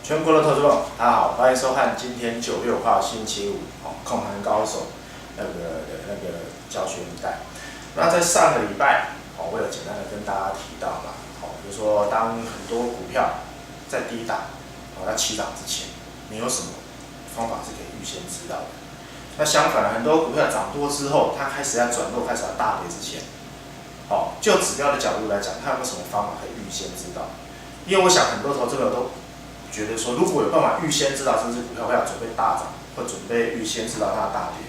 全国的投资者，大家好，欢迎收看今天9月5号星期五控盘高手那个教学影带。那在上个礼拜我有简单的跟大家提到嘛，就是说当很多股票在低档在起涨之前，你有什么方法是可以预先知道的？那相反，很多股票涨多之后，它开始要转弱、开始要大跌之前，就指标的角度来讲，它有没有什么方法可以预先知道？因为我想很多投资者都觉得说，如果有办法预先知道这只股票会要准备大涨，或准备预先知道它的大跌，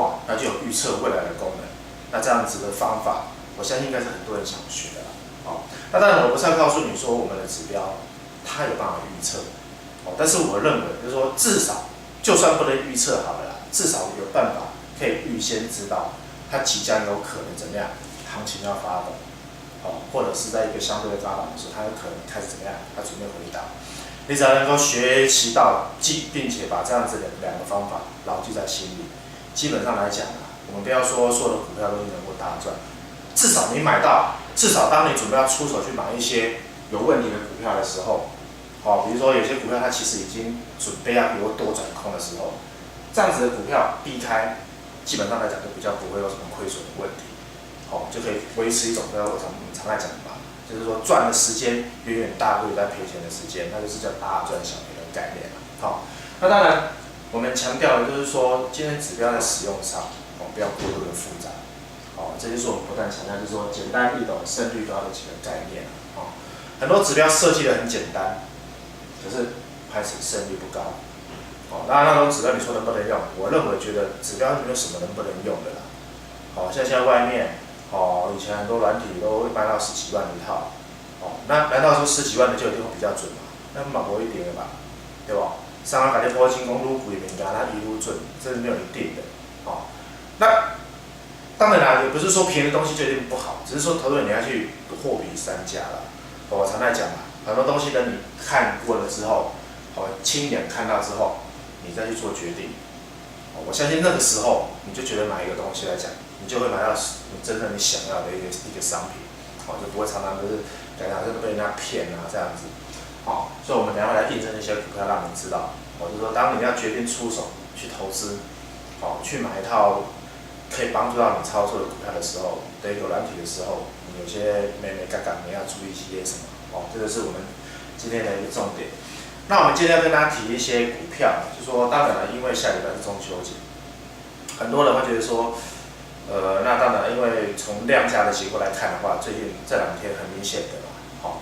哇，那就有预测未来的功能。那这样子的方法，我相信应该是很多人想学的啦。那当然我不是要告诉你说我们的指标它有办法预测，但是我认为就是说，至少就算不能预测好了啦，至少有办法可以预先知道它即将有可能怎么样，行情要发动，或者是在一个相对的高档的时候，它有可能开始怎么样，它准备回档。你只要能够学习到并且把这样子的两个方法牢记在心里，基本上来讲我们不要说所有的股票都能够大赚，至少你买到，至少当你准备要出手去买一些有问题的股票的时候，比如说有些股票它其实已经准备要由多转空的时候，这样子的股票避开，基本上来讲就比较不会有什么亏损的问题，就可以维持一种我常来讲的嘛，就是说赚的时间远远大过于在赔钱的时间，那就是叫大赚小赔的概念了。那当然我们强调的就是说，今天指标在使用上，不要过度的复杂，这就是我们不断强调，就是说简单易懂、胜率高的几个概念。很多指标设计的很简单，可是开始胜率不高。当然那种指标你说能不能用？我认为觉得指标没有什么能不能用的啦。像现在外面。以前很多软体都会卖到10几万一套，那难道说10几万的就一定会比较准吗？那蛮不一定的吧，对吧？上海改天波进攻入股也没它一路准，这是没有一定的。那当然啦，也不是说便宜的东西就一定不好，只是说投资人你要去货比三家啦。我常在讲嘛，很多东西等你看过了之后，亲眼看到之后，你再去做决定。我相信那个时候你就觉得买一个东西来讲，你就会买到你真正你想要的一个商品，就不会常常就是感觉好像被人家骗这样子。所以我们等一下来印证一些股票，让你知道，就是说当你要决定出手去投资，去买一套可以帮助到你操作的股票的时候，的一个软体的时候，你有些美嘎嘎你要注意些什么？这个是我们今天的一个重点。那我们今天要跟大家提一些股票，就说当然了，因为下礼拜是中秋节，很多人会觉得说，那当然，因为从量价的结果来看的话，最近这2天很明显的嘛，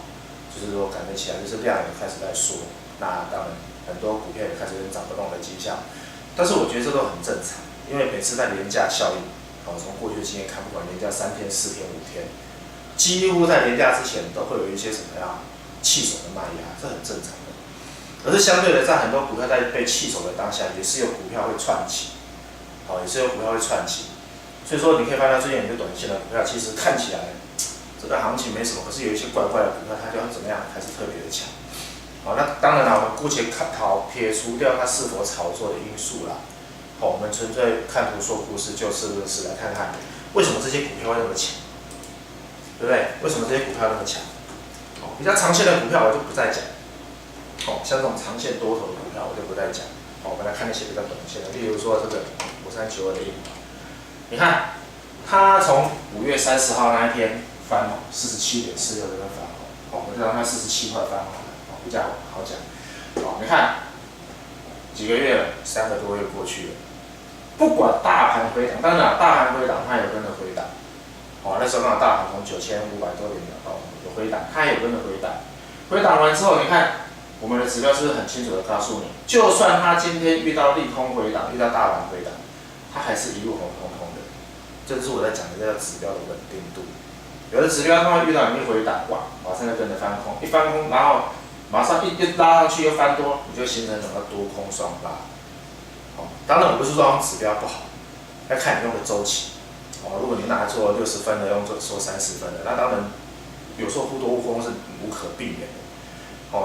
就是说感觉起来就是量也开始在缩，那当然很多股票也开始有涨不动的迹象，但是我觉得这都很正常，因为每次在连假效应，从过去的经验看，不管连假3天、4天、5天，几乎在连假之前都会有一些什么样弃手的卖压，这很正常的。可是相对的，在很多股票在被弃手的当下，也是有股票会窜起，也是有股票会窜起。所以说，你可以发现最近有些短线的股票，其实看起来这个行情没什么，可是有一些怪怪的股票，它就要怎么样，还是特别的强。那当然了，我们姑且撇除掉它是否炒作的因素啦。我们纯粹看图说故事，就事论事来看看，为什么这些股票会那么强，对不对？为什么这些股票那么强？比较长线的股票我就不再讲。像这种长线多头的股票我就不再讲。我们来看那些比较短线的，例如说这个5392的印华，你看它从5月30号那一天翻红，47.46这边翻红，我就让它47块翻红了，比较好讲。你看几个月了，3个多月过去了，不管大盘回档，当然大盘回档它有跟着回档，那时候刚好大盘从9500多点有回档，它也有跟着回档，回档完之后，你看。我们的指标是不是很清楚的告诉你，就算它今天遇到利空回档，遇到大盘回档，它还是一路红彤彤的。这就是我在讲的，这叫指标的稳定度。有的指标它会遇到你一回档，哇，马上就跟着翻空，一翻空，然后马上一拉上去又翻多，你就形成什么多空双拉。当然我不是说指标不好，要看你用的周期。如果你拿来做60分的，用做30分的，那当然有时候忽多忽空是无可避免的。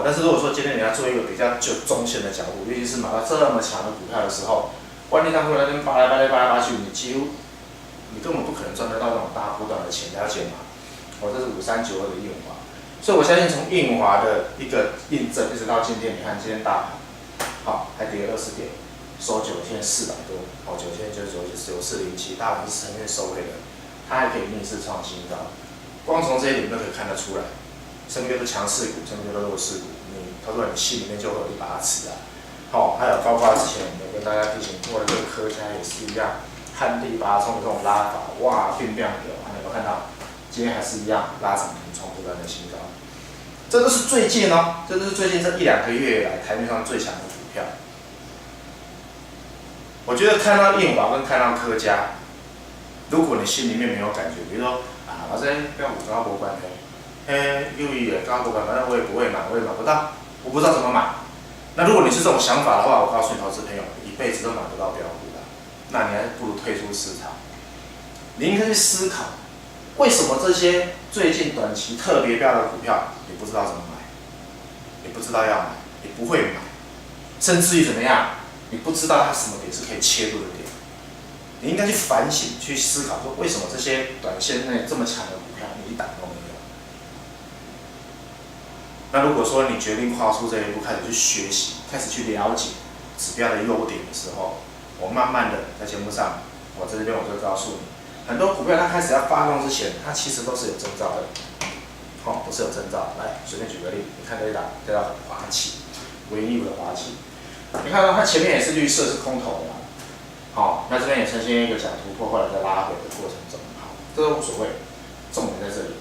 但是如果说今天你要做一个比较中线的角度，尤其是买到这么强的股票的时候，万一它忽然间扒来去，你几乎你根本不可能赚得到那种大波段的钱，了解吗？这是5392的印华，所以我相信从印华的一个印证，一直到今天，你看今天大盘，好，还跌20点，收9天400多，哦，9天9407，大盘是呈现收回的，它还可以逆势创新高，光从这一点就可以看得出来，身边的强势股，身边的弱势股，你投资者你心里面就会有一把尺啊。好，还有包括之前我跟大家提醒过的这个科家也是一样，旱地拔葱的这种拉法，哇，变量有，有没有看到？今天还是一样拉涨停创不断的新高，这都是最近哦，这都是最近这1、2个月以来台面上最强的股票。我觉得看到印华跟看到科家，如果你心里面没有感觉，比如说啊，老师跟我跟他无关系，又也跟他无关，反正我也不会买，我也买不到，我不知道怎么买。那如果你是这种想法的话，我告诉你，投资朋友，一辈子都买不到标股的，那你还不如退出市场。你应该去思考，为什么这些最近短期特别标的股票，你不知道怎么买，你不知道要买，你不会买，甚至于怎么样，你不知道它什么点是可以切入的点。你应该去反省，去思考，说为什么这些短线内这么强的股票，你一档都没有。那如果说你决定跨出这一步，开始去学习，开始去了解指标的优点的时候，我慢慢的在节目上，我这边我就告诉你，很多股票它开始要发动之前，它其实都是有征兆的，都是有征兆。来，随便举个例，你看这一档华企，唯一的华企，你看到它前面也是绿色，是空头的，好，那这边也呈现一个假突破，后来再拉回的过程中，好，这都无所谓，重点在这里，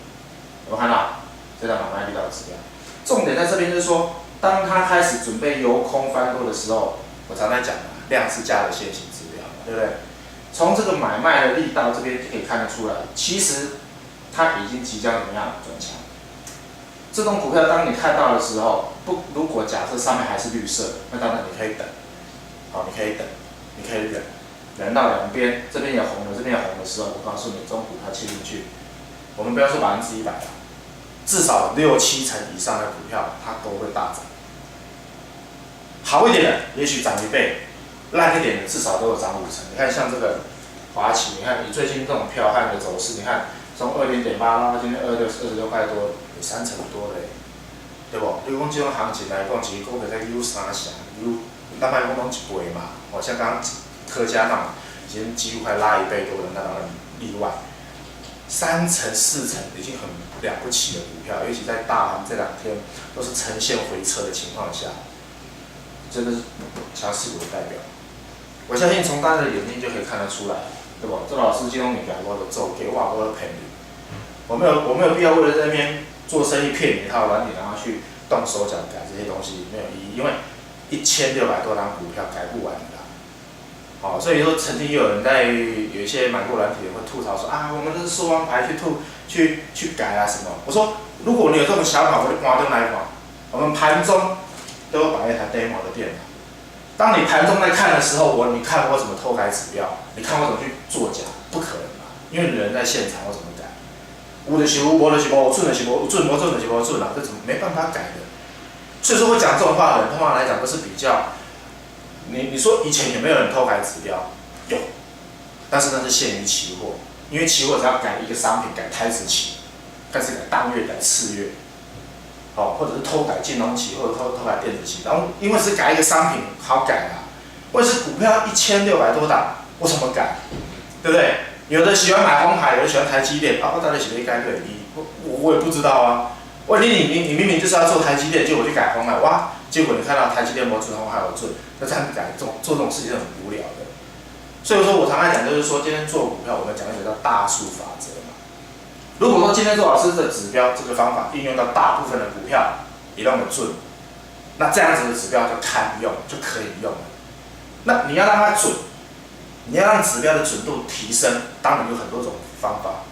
有没有看到这张买卖力道的指标？重点在这边就是说，当它开始准备由空翻多的时候，我常在讲嘛，量是价的先行指标，对不对？从这个买卖的力道这边就可以看得出来，其实它已经即将怎么样转强。这种股票当你看到的时候，如果假设上面还是绿色，那当然你可以等，好，你可以等，你可以忍到两边，这边也红了，这边也红的时候，我告诉你，这种股票切进去，我们不要说100%了。至少6、7成以上的股票，它都会大涨。好一点的，也许涨1倍；烂一点的，至少都有涨5成。你看，像这个华企，你看你最近这种剽悍的走势，你看从20.8拉到今天26块多，有3成多的，对不？你讲这种行情来讲，其实股票在U3下咱卖讲拢1倍嘛。像刚刚科家那种，已经几乎快拉1倍多的，那当然例外。3成、4成已经很了不起的股票，尤其在大盘这2天都是呈现回撤的情况下，真的是强势股的代表。我相信从大家的眼睛就可以看得出来，对不？这老师金融你给我的走给我的骗你，我没有必要为了在那边做生意骗你一套软体，然后去动手脚改这些东西没有意义，因为1600多张股票改不完的。好，所以说曾经也有人在有一些买过软体的会吐槽说啊，我们都是收完牌去改啊什么。我说，如果你有这种想法，我就关灯来看。我们盘中都有摆一台 demo 的电脑。当你盘中在看的时候，你看我怎么偷改指标，你看我怎么去作假，不可能嘛，因为人在现场，我怎么改？有就是有，无就是无，有准就是无，有准无准就是无准啊，这怎么没办法改的？所以说会讲这种话的人，通常来讲都是比较。你说以前有没有人偷改指标？有，但是那是限于期货，因为期货只要改一个商品，改台指期，开始改当月、改次月，或者是偷改金融期或者偷改电子期，然后因为是改一个商品好改啊，或者是股票1600多档，我怎么改？对不对？有的喜欢买鸿海，有的喜欢台积电，我到底喜欢改对我也不知道啊。你明明就是要做台积电，结果去改鸿海，哇！结果你看到台积电没准，鸿海有准，那这样改做这种事情是很无聊的。所以说我常常讲，就是说今天做股票，我们讲一个叫大数法则嘛。如果说今天周老师的指标这个方法应用到大部分的股票，也让我们准，那这样子的指标就堪用，就可以用了。那你要让它准，你要让指标的准度提升，当然有很多种方法。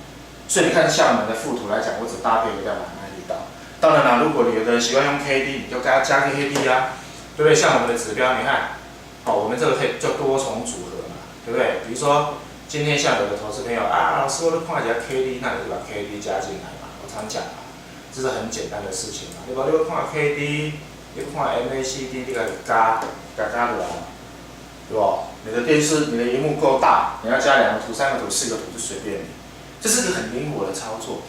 所以你看，像我们的附图来讲，我只搭配一个买卖力道。当然啦，如果有的人喜欢用 K D， 你就给他加个 K D 啊，对不对？像我们的指标，你看，我们这个可以就多重组合嘛，对不对？比如说今天像有的投资朋友啊，老师我都看一下 K D， 那你就把 K D 加进来嘛。我常讲嘛，这是很简单的事情嘛。你把你看 K D， 你看 MACD， 你给加落来，对不？你的电视、你的萤幕够大，你要加2个图、3个图、4个图就随便你。这是个很灵活的操作。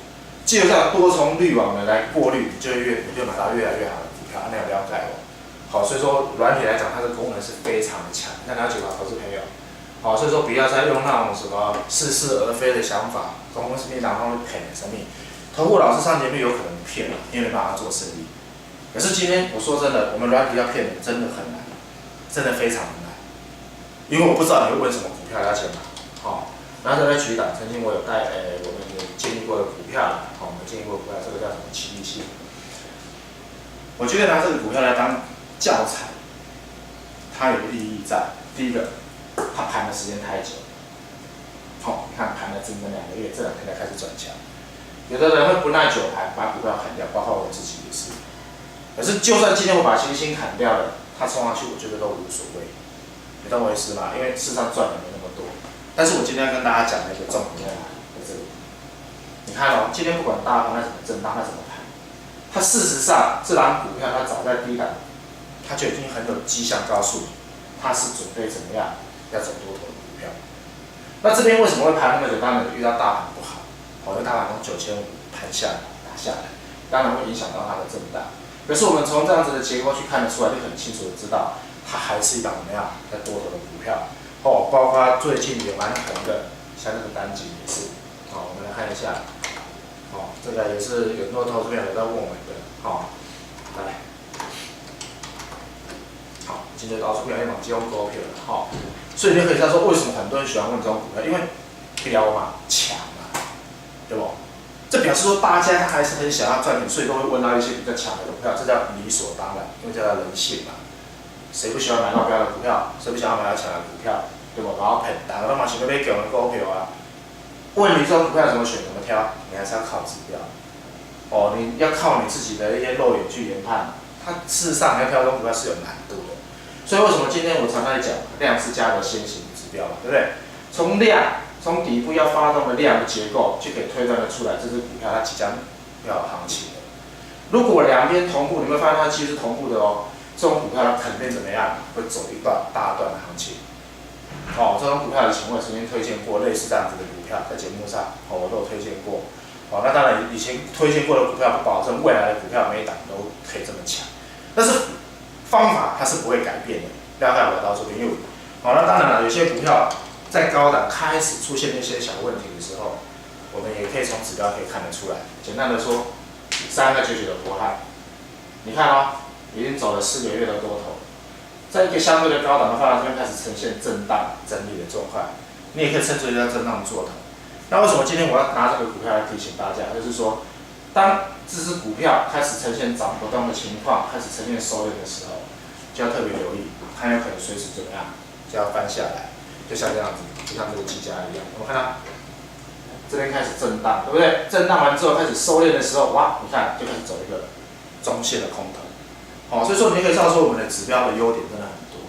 借由这样多重滤网的来过滤，你就买到越来越好的股票，那有了解哦。好，所以说软体来讲，它的功能是非常的强，那了解吧，投资朋友。好，所以说不要再用那种什么似是而非的想法，公司面然后骗什么，投顾老师上节目有可能骗了，因为没办法做生意。可是今天我说真的，我们软体要骗人真的很难，真的非常的难，因为我不知道你会问什么股票，了解吗？好，然后再来举档，曾经我有带我们有建议过的股票，好，我们建议过的股票，这个叫什么717？我觉得拿这个股票来当教材，它有个意义在。第一个，它盘的时间太久，好，你看盘了整整2个月，这2天才开始转强。有的人会不耐久盘，把股票砍掉，包括我自己也是。可是就算今天我把星星砍掉了，它冲上去，我觉得都无所谓，你懂我意思吗？因为市场赚的没那么多。但是我今天要跟大家讲的一个重点在哪里？在这里。你看哦，今天不管大盘它怎么震荡，它怎么盘，它事实上这档股票它早在低档，它就已经很有迹象告诉你，它是准备怎么样要走多头的股票。那这边为什么会盘那么久？当然遇到大盘不好，因为大盘从9500盘下来打下来，当然会影响到它的震荡。可是我们从这样子的结构去看得出来，就很清楚的知道，它还是一档怎么样在多头的股票。包括最近也蛮红的，像这个单井也是。我们来看一下。这个也是有很多投资朋友在问我们的。来。好，今天到处表演往金融股票了。所以你就可以知道说，为什么很多人喜欢问这种股票，因为标嘛，强嘛，对不？这表示说大家还是很想要赚钱，所以都会问到一些比较强的股票，这叫理所当然，因为这叫人性嘛。谁不喜欢买到标的股票？谁不想要买到强的股票？对不？然后骗，大家都嘛想要买强的股票啊。问你这种股票怎么选、怎么挑，你还是要靠指标。你要靠你自己的一些肉眼去研判。它事实上要挑这种股票是有难度的。所以为什么今天我常常在讲，量是价格先行指标嘛，对不对？从底部要发动的量的结构，就可以推断得出来这只股票它即将要有行情了。如果两边同步，你会发现它其实是同步的哦。这种股票它肯定怎么样？会走一段大段的行情。这种股票以前我也曾经推荐过类似这样子的股票，在节目上我都有推荐过。那当然以前推荐过的股票不保证未来的股票每一档都可以这么强，但是方法它是不会改变的。大概我到这边又那当然了，有些股票在高档开始出现一些小问题的时候，我们也可以从指标可以看得出来。简单的说，3299的国汉，你看已经走了4个月的多头，在一个相对的高档的话，这边开始呈现震荡整理的状况，你也可以称之为叫震荡做头。那为什么今天我要拿这个股票来提醒大家？就是说，当这只股票开始呈现涨不动的情况，开始呈现收敛的时候，就要特别留意，它有可能随时怎么样就要翻下来，就像这样子，就像这个技嘉一样，我们看到这边开始震荡，对不对？震荡完之后开始收敛的时候，哇，你看就开始走一个中线的空头。所以说你可以知道说我们的指标的优点真的很多，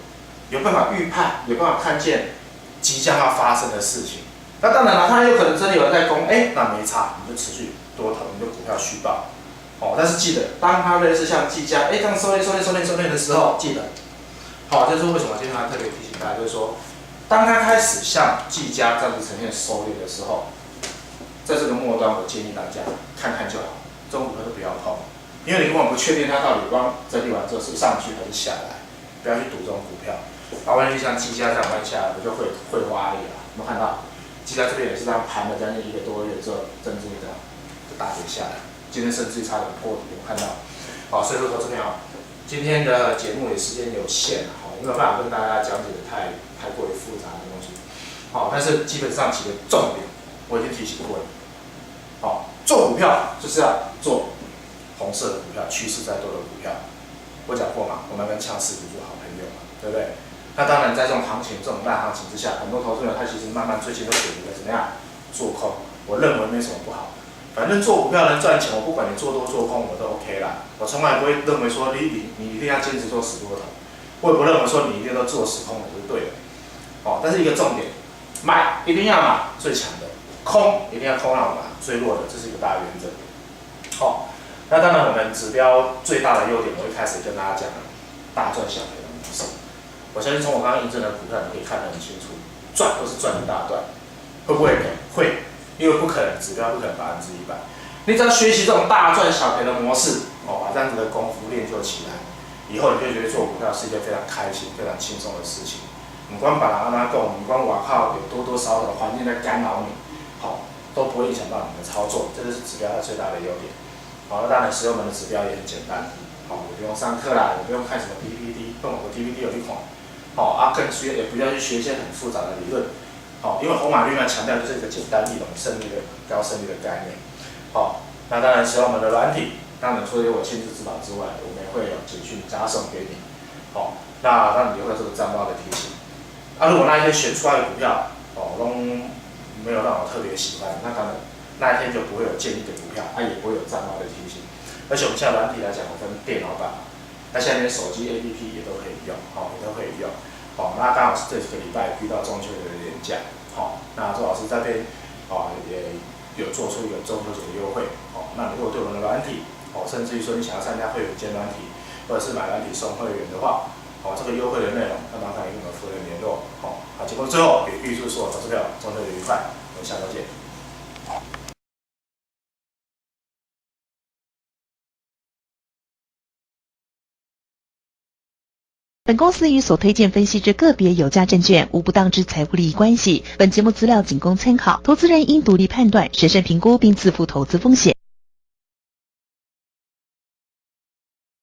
有办法预判，有办法看见即将要发生的事情。那当然了，它有可能真的有人在攻，那没差，你就持续多头，你就股票续报。但是记得，当它类似像技嘉，这样收敛的时候，记得，这是为什么今天要特别提醒大家，就是说，当它开始像技嘉这样子呈现收敛的时候，在这个末端，我建议大家看看就好，这种股票都不要碰，因为你根本不确定它到底光整理完之后是上去还是下来，不要去赌这种股票。万一像技嘉这样弯下来，我就会花力了。有没有看到？技嘉这边也是这样盘了将近1个多月之后，震惊这样就大跌下来，今天甚至差点破底，我看到。所以说投资朋友，今天的节目也时间有限，没有办法跟大家讲解的太过于复杂的东西。但是基本上几个重点我已经提醒过了。做股票就是要做红色的股票，趋势在多的股票。我讲过嘛，我们跟强势股做好朋友嘛，对不对？那当然，在这种行情、这种大行情之下，很多投资人他其实慢慢最近都选择怎么样做空，我认为没什么不好。反正做股票能赚钱，我不管你做多做空，我都 OK 啦。我从来不会认为说你一定要坚持做死多头，我也不认为说你一定都做死空的是对的。但是一个重点，买一定要买最强的，空一定要空到买最弱的，这是一个大原则。那当然我们指标最大的优点，我一开始跟大家讲了，大赚小赔的模式。我相信从我刚刚印证的股票，你可以看得很清楚，赚都是赚一大段，会不会赔？会，因为不可能指标不可能100%。你只要学习这种大赚小赔的模式，把这样子的功夫练就起来，以后你就觉得做股票是一件非常开心、非常轻松的事情。你光把它拿够，你光哇靠有多多少少的环境在干扰你，都不会影响到你的操作，这就是指标它最大的优点。那当然使用门的指标也很简单，也不用上课啦，也不用看什么 PPT， 用我的 PPT 有去看，更学也不要去学一些很复杂的理论，因为红马绿呢强调就是一个简单易懂、高胜率的概念，那当然使用我们的软体，当然除了有我亲自指导之外，我们也会有简讯加送给你，那让你会有这个战报的提醒。如果那一天选出来的股票，都没有让我特别喜欢，那当然那一天就不会有建议的股票，也不会有战报的提醒。而且我们现在软体来讲，我分电脑版，那现在连手机 APP 也都可以用，也都可以用。那刚好是这几个礼拜遇到中秋节的连假，那周老师这边也有做出一个中秋节的优惠，那如果对我们的软体，甚至于说你想要参加会员兼软体，或者是买软体送会员的话，这个优惠的内容，那麻烦你跟我们夫人联络，结果最后也预祝所有投资朋友中秋节愉快，我们下周见。本公司与所推荐分析之个别有价证券无不当之财务利益关系。本节目资料仅供参考，投资人应独立判断、审慎评估并自负投资风险。